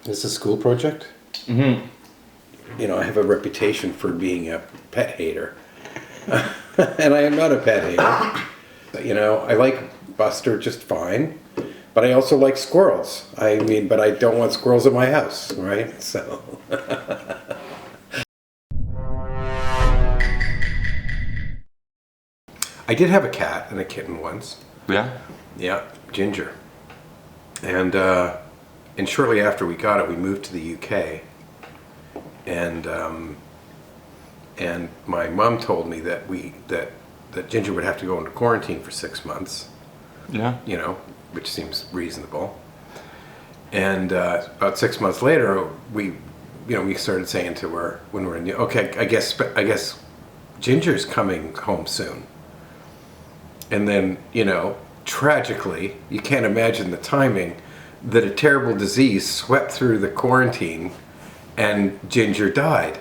This is a school project? Mm-hmm. You know, I have a reputation for being a pet hater. And I am not a pet hater. You know, I like Buster just fine. But I also like squirrels. I mean, but I don't want squirrels in my house, right? So. I did have a cat and a kitten once. Yeah? Yeah, Ginger. And shortly after we got it, we moved to the UK. And my mom told me that that Ginger would have to go into quarantine for 6 months. Yeah. You know, which seems reasonable. And about 6 months later, we started saying to her when we're in, okay, I guess Ginger's coming home soon. And then, you know, tragically, you can't imagine the timing, that a terrible disease swept through the quarantine and Ginger died.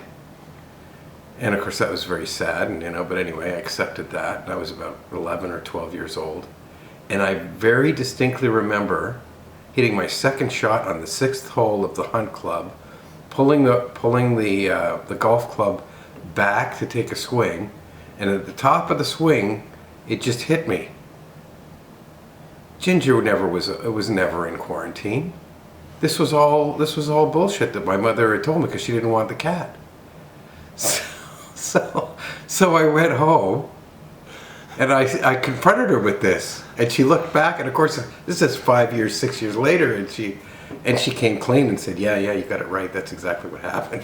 And of course that was very sad, and, you know, but anyway, I accepted that. I was about 11 or 12 years old. And I very distinctly remember hitting my second shot on the 6th hole of the hunt club, pulling the golf club back to take a swing, and at the top of the swing, it just hit me. Ginger was never in quarantine. This was all bullshit that my mother had told me because she didn't want the cat. So I went home and I confronted her with this, and she looked back, and of course this is 5 years, 6 years later, and she came clean and said, yeah, you got it right. That's exactly what happened.